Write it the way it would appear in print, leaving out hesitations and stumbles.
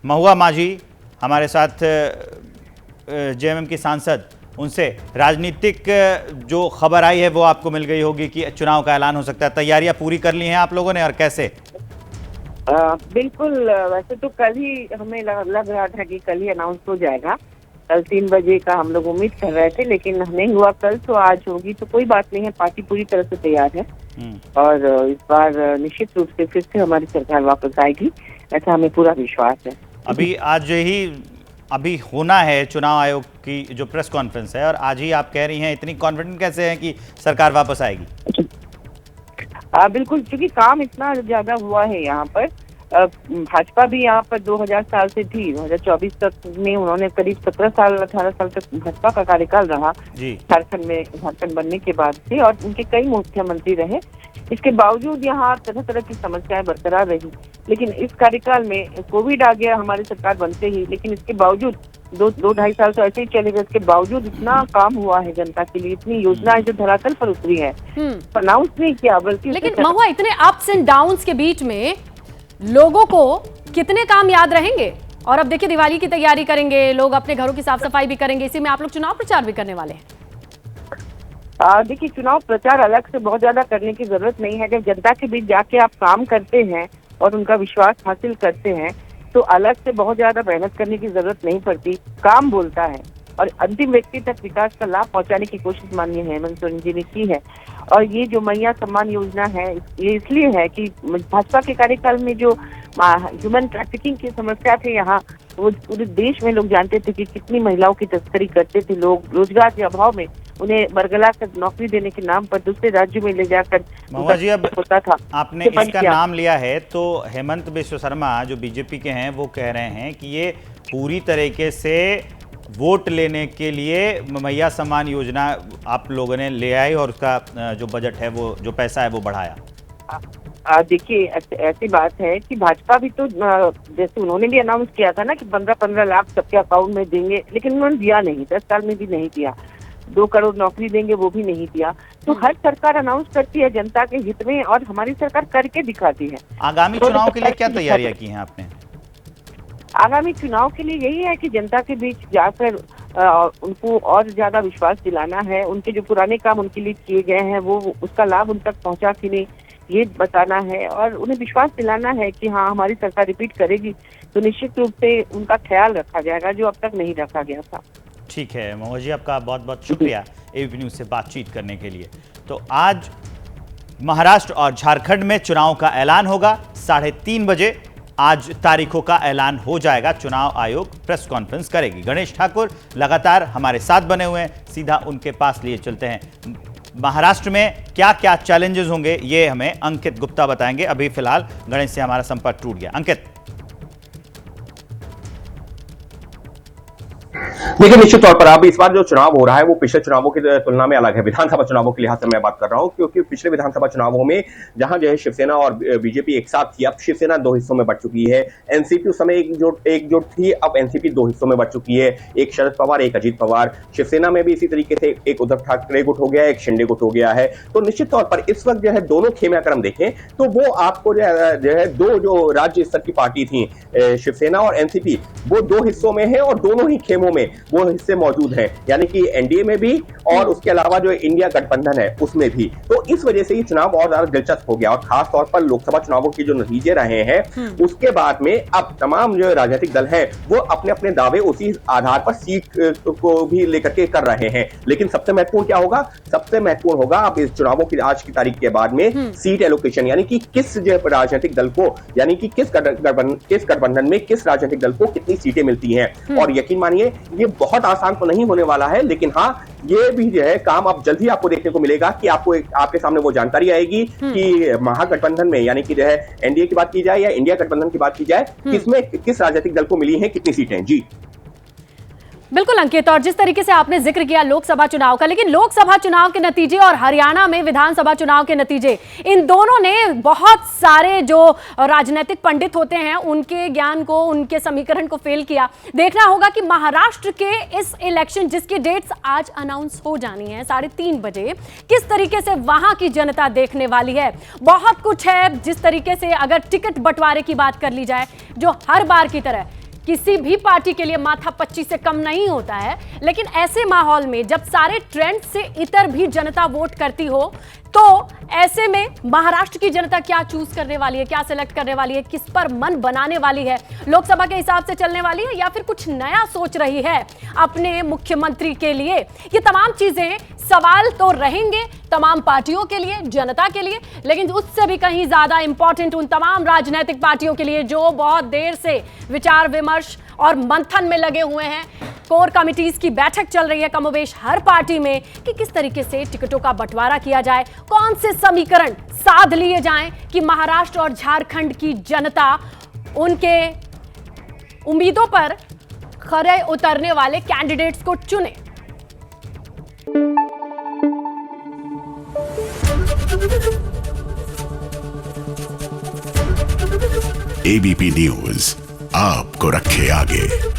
महुआ माझी हमारे साथ जेएमएम की सांसद, उनसे राजनीतिक जो खबर आई है वो आपको मिल गई होगी कि चुनाव का ऐलान हो सकता है। तैयारियां पूरी कर ली हैं आप लोगों ने और कैसे? बिल्कुल। वैसे तो कल ही हमें लग रहा था कि कल ही अनाउंस हो जाएगा। कल 3 बजे का हम लोग उम्मीद कर रहे थे, लेकिन नहीं हुआ कल, तो आज होगी। तो कोई बात नहीं है, पार्टी पूरी तरह से तैयार है और इस बार निश्चित रूप से फिर से हमारी सरकार वापस आएगी, ऐसा हमें पूरा विश्वास है। अभी होना है चुनाव आयोग की जो प्रेस कॉन्फ्रेंस है और आज ही आप कह रही हैं, इतनी कॉन्फिडेंट कैसे हैं कि सरकार वापस आएगी? बिल्कुल, क्योंकि काम इतना ज्यादा हुआ है यहाँ पर। भाजपा भी यहाँ पर 2000 साल से थी, 2024 तक में उन्होंने करीब 17 साल 18 साल तक भाजपा का कार्यकाल रहा झारखंड बनने के बाद से, और उनके कई मुख्यमंत्री रहे। इसके बावजूद यहाँ तरह तरह की समस्याएं बरकरार रही, लेकिन इस कार्यकाल में कोविड आ गया हमारी सरकार बनते ही, लेकिन इसके बावजूद 2-2.5 साल तो ऐसे ही चले गए। इसके बावजूद इतना काम हुआ है जनता के लिए, इतनी योजनाएं जो धरातल पर उतरी है, अनाउंस नहीं किया बल्कि। लेकिन महुआ, इतने अप्स एंड डाउन्स के बीच में लोगों को कितने काम याद रहेंगे? और अब देखिए दिवाली की तैयारी करेंगे लोग, अपने घरों की साफ सफाई भी करेंगे, इसी में आप लोग चुनाव प्रचार भी करने वाले हैं। देखिए, चुनाव प्रचार अलग से बहुत ज्यादा करने की जरूरत नहीं है। जब जनता के बीच जाके आप काम करते हैं और उनका विश्वास हासिल करते हैं तो अलग से बहुत ज्यादा मेहनत करने की जरूरत नहीं पड़ती। काम बोलता है और अंतिम व्यक्ति तक विकास का लाभ पहुंचाने की कोशिश माननीय हेमंत सोरेन जी ने की है। और ये जो मैया सम्मान योजना है, ये इसलिए है कि भाजपा के कार्यकाल में जो ह्यूमन ट्रैफिकिंग की समस्या थी यहाँ, वो पूरे देश में लोग जानते थे कि कितनी महिलाओं की तस्करी करते थे लोग। रोजगार के अभाव में उन्हें बरगला कर नौकरी देने के नाम पर दूसरे राज्यों में ले जाकर जी अब होता था। आपने इसका नाम लिया है तो हेमंत बिश्व शर्मा जो बीजेपी के हैं वो कह रहे हैं कि ये पूरी तरीके से वोट लेने के लिए मैया सम्मान योजना आप लोगों ने ले आए और उसका जो बजट है, वो जो पैसा है वो बढ़ाया। देखिए, ऐसी बात है कि भाजपा भी तो जैसे उन्होंने भी अनाउंस किया था ना कि 15-15 लाख सबके अकाउंट में देंगे, लेकिन उन्होंने दिया नहीं। 10 साल में भी नहीं दिया। 2 करोड़ नौकरी देंगे, वो भी नहीं दिया। तो हर सरकार अनाउंस करती है जनता के हित में और हमारी सरकार करके दिखाती है। आगामी चुनाव के लिए क्या तैयारियां की हैं आपने? आगामी चुनाव के लिए यही है कि जनता के बीच जाकर उनको और ज्यादा विश्वास दिलाना है। उनके जो पुराने काम उनके लिए किए गए हैं वो उसका लाभ उन तक पहुंचा कि नहीं, ये बताना है और उन्हें विश्वास दिलाना है कि हाँ, हमारी सरकार रिपीट करेगी तो निश्चित रूप से उनका ख्याल रखा जाएगा जो अब तक नहीं रखा गया था। ठीक है महुआ जी, आपका बहुत बहुत शुक्रिया एबीपी न्यूज से बातचीत करने के लिए। तो आज महाराष्ट्र और झारखंड में चुनाव का ऐलान होगा 3:30 बजे। आज तारीखों का ऐलान हो जाएगा, चुनाव आयोग प्रेस कॉन्फ्रेंस करेगी। गणेश ठाकुर लगातार हमारे साथ बने हुए हैं, सीधा उनके पास लिए चलते हैं। महाराष्ट्र में क्या क्या चैलेंजेस होंगे ये हमें अंकित गुप्ता बताएंगे। अभी फिलहाल गणेश से हमारा संपर्क टूट गया। अंकित, देखिए, निश्चित तौर पर अब इस बार जो चुनाव हो रहा है वो पिछले चुनावों की तुलना में अलग है। विधानसभा चुनावों के लिहाज से मैं बात कर रहा हूं, क्योंकि पिछले विधानसभा चुनावों में जहां जो है शिवसेना और बीजेपी एक साथ थी, अब शिवसेना 2 हिस्सों में बंट चुकी है। एनसीपी उस समय एकजुट थी, अब एनसीपी 2 हिस्सों में बंट चुकी है, एक शरद पवार, एक अजीत पवार। शिवसेना में भी इसी तरीके से एक उद्धव ठाकरे गुट हो गया, एक शिंदे गुट हो गया है। तो निश्चित तौर पर इस वक्त जो है दोनों खेमे अगर हम देखें तो वो आपको जो है दो जो राज्य स्तर की पार्टी थी शिवसेना और एनसीपी, वो 2 हिस्सों में है और दोनों ही खेमों में वो हिस्से मौजूद हैं, यानी कि एनडीए में भी और उसके अलावा जो इंडिया गठबंधन है उसमें भी। तो इस वजह से ये चुनाव और ज्यादा दिलचस्प हो गया और खास तौर पर लोकसभा चुनावों के जो नतीजे रहे हैं उसके बाद में अब तमाम जो राजनीतिक दल हैं वो अपने अपने दावे उसी आधार पर सीट को भी लेकर के कर रहे हैं। लेकिन सबसे महत्वपूर्ण क्या होगा? सबसे महत्वपूर्ण होगा अब इस चुनावों की आज की तारीख के बाद में सीट एलोकेशन, यानी कि किस जो राजनीतिक दल को, यानी कि किस गठबंधन में किस राजनीतिक दल को कितनी सीटें मिलती हैं। और यकीन मानिए ये बहुत आसान तो नहीं होने वाला है, लेकिन हाँ, ये भी जो है काम अब जल्द ही आपको देखने को मिलेगा कि आपको आपके सामने वो जानकारी आएगी कि महागठबंधन में, यानी कि जो है एनडीए की बात की जाए या इंडिया गठबंधन की बात की जाए, किसमें किस राजनीतिक दल को मिली है कितनी सीटें। जी बिल्कुल अंकित, और जिस तरीके से आपने जिक्र किया लोकसभा चुनाव का, लेकिन लोकसभा चुनाव के नतीजे और हरियाणा में विधानसभा चुनाव के नतीजे, इन दोनों ने बहुत सारे जो राजनीतिक पंडित होते हैं उनके ज्ञान को, उनके समीकरण को फेल किया। देखना होगा कि महाराष्ट्र के इस इलेक्शन जिसकी डेट्स आज अनाउंस हो जानी है 3:30 बजे, किस तरीके से वहां की जनता देखने वाली है। बहुत कुछ है, जिस तरीके से अगर टिकट बंटवारे की बात कर ली जाए, जो हर बार की तरह किसी भी पार्टी के लिए माथा पच्ची से कम नहीं होता है, लेकिन ऐसे माहौल में जब सारे ट्रेंड से इतर भी जनता वोट करती हो, तो ऐसे में महाराष्ट्र की जनता क्या चूज करने वाली है, क्या सिलेक्ट करने वाली है, किस पर मन बनाने वाली है, लोकसभा के हिसाब से चलने वाली है या फिर कुछ नया सोच रही है अपने मुख्यमंत्री के लिए? ये तमाम चीजें सवाल तो रहेंगे तमाम पार्टियों के लिए, जनता के लिए, लेकिन उससे भी कहीं ज्यादा इंपॉर्टेंट उन तमाम राजनीतिक पार्टियों के लिए जो बहुत देर से विचार विमर्श और मंथन में लगे हुए हैं। कोर कमिटीज की बैठक चल रही है कमोबेश हर पार्टी में कि किस तरीके से टिकटों का बंटवारा किया जाए, कौन से समीकरण साध लिए जाएं कि महाराष्ट्र और झारखंड की जनता उनके उम्मीदों पर खरे उतरने वाले कैंडिडेट्स को चुने। एबीपी न्यूज आपको रखे आगे।